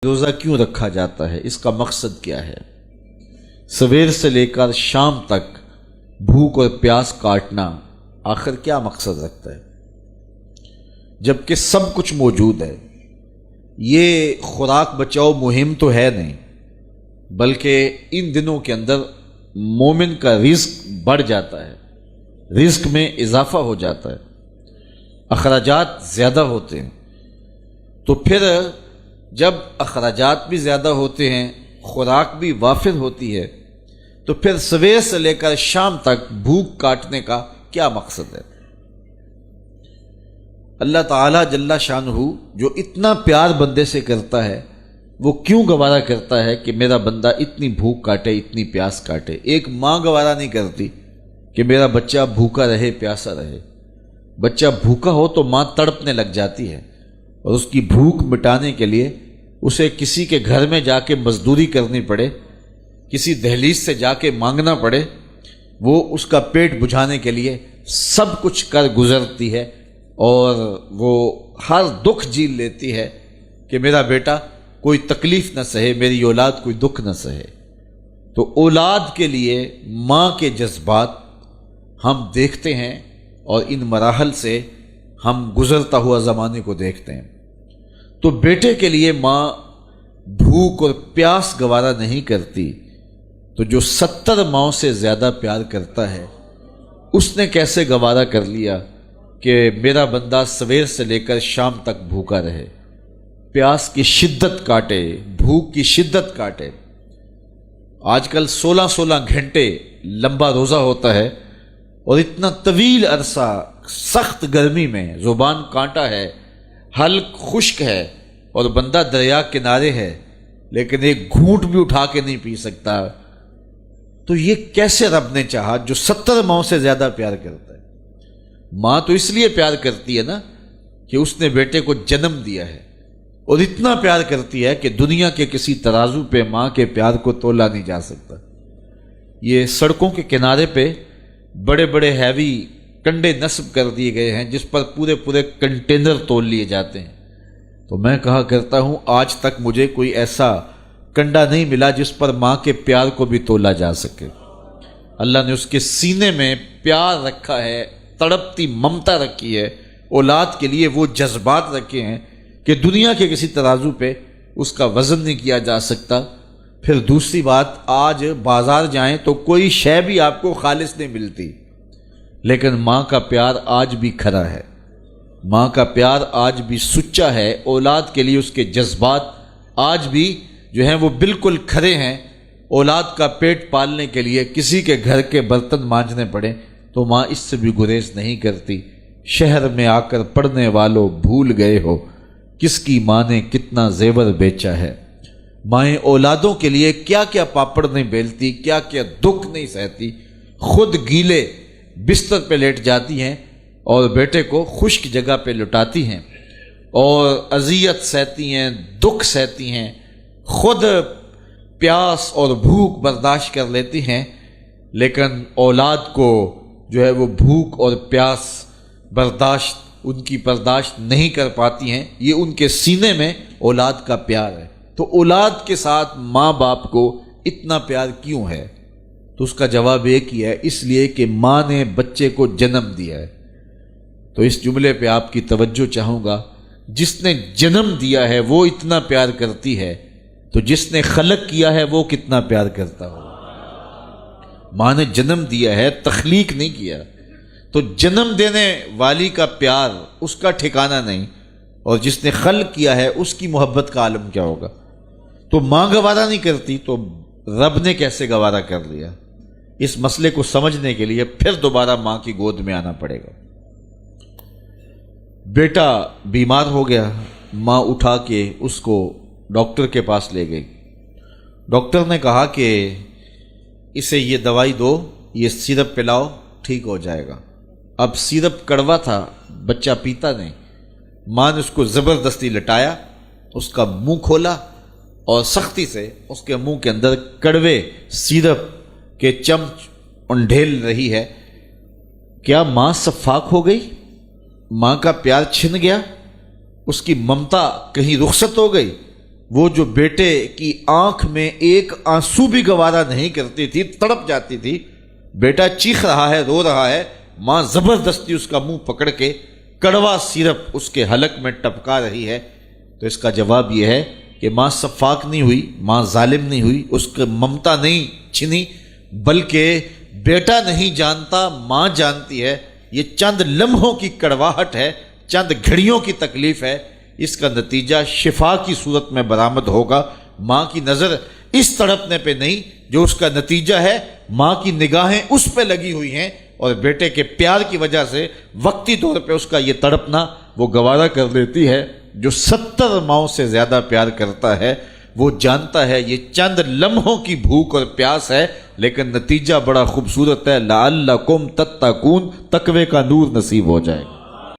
روزہ کیوں رکھا جاتا ہے، اس کا مقصد کیا ہے؟ سویر سے لے کر شام تک بھوک اور پیاس کاٹنا آخر کیا مقصد رکھتا ہے؟ جبکہ سب کچھ موجود ہے۔ یہ خوراک بچاؤ مہم تو ہے نہیں، بلکہ ان دنوں کے اندر مومن کا رزق بڑھ جاتا ہے، رزق میں اضافہ ہو جاتا ہے، اخراجات زیادہ ہوتے ہیں۔ تو پھر جب اخراجات بھی زیادہ ہوتے ہیں، خوراک بھی وافر ہوتی ہے، تو پھر سویر سے لے کر شام تک بھوک کاٹنے کا کیا مقصد ہے؟ اللہ تعالیٰ جل شانہ جو اتنا پیار بندے سے کرتا ہے، وہ کیوں گوارا کرتا ہے کہ میرا بندہ اتنی بھوک کاٹے، اتنی پیاس کاٹے؟ ایک ماں گوارا نہیں کرتی کہ میرا بچہ بھوکا رہے، پیاسا رہے۔ بچہ بھوکا ہو تو ماں تڑپنے لگ جاتی ہے، اور اس کی بھوک مٹانے کے لیے اسے کسی کے گھر میں جا کے مزدوری کرنی پڑے، کسی دہلیز سے جا کے مانگنا پڑے، وہ اس کا پیٹ بجھانے کے لیے سب کچھ کر گزرتی ہے، اور وہ ہر دکھ جھیل لیتی ہے کہ میرا بیٹا کوئی تکلیف نہ سہے، میری اولاد کوئی دکھ نہ سہے۔ تو اولاد کے لیے ماں کے جذبات ہم دیکھتے ہیں، اور ان مراحل سے ہم گزرتا ہوا زمانے کو دیکھتے ہیں۔ تو بیٹے کے لیے ماں بھوک اور پیاس گوارا نہیں کرتی، تو جو 70 ماؤں سے زیادہ پیار کرتا ہے، اس نے کیسے گوارا کر لیا کہ میرا بندہ سویر سے لے کر شام تک بھوکا رہے، پیاس کی شدت کاٹے، بھوک کی شدت کاٹے۔ آج کل 16 گھنٹے لمبا روزہ ہوتا ہے، اور اتنا طویل عرصہ سخت گرمی میں زبان کانٹا ہے، حلق خشک ہے، اور بندہ دریا کنارے ہے، لیکن ایک گھونٹ بھی اٹھا کے نہیں پی سکتا۔ تو یہ کیسے رب نے چاہا جو 70 ماؤں سے زیادہ پیار کرتا ہے؟ ماں تو اس لیے پیار کرتی ہے نا کہ اس نے بیٹے کو جنم دیا ہے، اور اتنا پیار کرتی ہے کہ دنیا کے کسی ترازو پہ ماں کے پیار کو تولا نہیں جا سکتا۔ یہ سڑکوں کے کنارے پہ بڑے بڑے ہیوی کنڈے نصب کر دیے گئے ہیں، جس پر پورے کنٹینر تول لیے جاتے ہیں۔ تو میں کہا کرتا ہوں، آج تک مجھے کوئی ایسا کنڈا نہیں ملا جس پر ماں کے پیار کو بھی تولا جا سکے۔ اللہ نے اس کے سینے میں پیار رکھا ہے، تڑپتی ممتا رکھی ہے، اولاد کے لیے وہ جذبات رکھے ہیں کہ دنیا کے کسی ترازو پہ اس کا وزن نہیں کیا جا سکتا۔ پھر دوسری بات، آج بازار جائیں تو کوئی شے بھی آپ کو خالص نہیں ملتی، لیکن ماں کا پیار آج بھی کھرا ہے، ماں کا پیار آج بھی سچا ہے۔ اولاد کے لیے اس کے جذبات آج بھی جو ہیں وہ بالکل کھرے ہیں۔ اولاد کا پیٹ پالنے کے لیے کسی کے گھر کے برتن مانجنے پڑے تو ماں اس سے بھی گریز نہیں کرتی۔ شہر میں آ کر پڑھنے والوں بھول گئے ہو، کس کی ماں نے کتنا زیور بیچا ہے۔ مائیں اولادوں کے لیے کیا کیا پاپڑ نہیں بیلتی، کیا کیا دکھ نہیں سہتی، خود گیلے بستر پہ لیٹ جاتی ہیں اور بیٹے کو خشک جگہ پہ لٹاتی ہیں، اور اذیت سہتی ہیں، دکھ سہتی ہیں، خود پیاس اور بھوک برداشت کر لیتی ہیں، لیکن اولاد کو جو ہے وہ بھوک اور پیاس برداشت ان کی برداشت نہیں کر پاتی ہیں۔ یہ ان کے سینے میں اولاد کا پیار ہے۔ تو اولاد کے ساتھ ماں باپ کو اتنا پیار کیوں ہے؟ تو اس کا جواب ایک ہی ہے، اس لیے کہ ماں نے بچے کو جنم دیا ہے۔ تو اس جملے پہ آپ کی توجہ چاہوں گا، جس نے جنم دیا ہے وہ اتنا پیار کرتی ہے، تو جس نے خلق کیا ہے وہ کتنا پیار کرتا ہو۔ ماں نے جنم دیا ہے، تخلیق نہیں کیا، تو جنم دینے والی کا پیار اس کا ٹھکانہ نہیں، اور جس نے خلق کیا ہے اس کی محبت کا عالم کیا ہوگا۔ تو ماں گوارا نہیں کرتی تو رب نے کیسے گوارا کر لیا؟ اس مسئلے کو سمجھنے کے لیے پھر دوبارہ ماں کی گود میں آنا پڑے گا۔ بیٹا بیمار ہو گیا، ماں اٹھا کے اس کو ڈاکٹر کے پاس لے گئی۔ ڈاکٹر نے کہا کہ اسے یہ دوائی دو، یہ سیرپ پلاؤ، ٹھیک ہو جائے گا۔ اب سیرپ کڑوا تھا، بچہ پیتا نہیں۔ ماں نے اس کو زبردستی لٹایا، اس کا منہ کھولا، اور سختی سے اس کے منہ کے اندر کڑوے سیرپ کے چمچ انڈھیل رہی ہے۔ کیا ماں صفاق ہو گئی؟ ماں کا پیار چھن گیا؟ اس کی ممتا کہیں رخصت ہو گئی؟ وہ جو بیٹے کی آنکھ میں ایک آنسو بھی گوارا نہیں کرتی تھی، تڑپ جاتی تھی، بیٹا چیخ رہا ہے، رو رہا ہے، ماں زبردستی اس کا منہ پکڑ کے کڑوا سیرپ اس کے حلق میں ٹپکا رہی ہے، تو اس کا جواب یہ ہے کہ ماں سفاک نہیں ہوئی، ماں ظالم نہیں ہوئی، اس کے ممتا نہیں چھنی، بلکہ بیٹا نہیں جانتا، ماں جانتی ہے، یہ چند لمحوں کی کڑواہٹ ہے، چند گھڑیوں کی تکلیف ہے، اس کا نتیجہ شفا کی صورت میں برآمد ہوگا۔ ماں کی نظر اس تڑپنے پہ نہیں جو اس کا نتیجہ ہے، ماں کی نگاہیں اس پہ لگی ہوئی ہیں، اور بیٹے کے پیار کی وجہ سے وقتی طور پہ اس کا یہ تڑپنا وہ گوارا کر لیتی ہے۔ جو 70 ماؤں سے زیادہ پیار کرتا ہے وہ جانتا ہے یہ چند لمحوں کی بھوک اور پیاس ہے، لیکن نتیجہ بڑا خوبصورت ہے، لعلکم تتقون، تقوی کا نور نصیب ہو جائے گا۔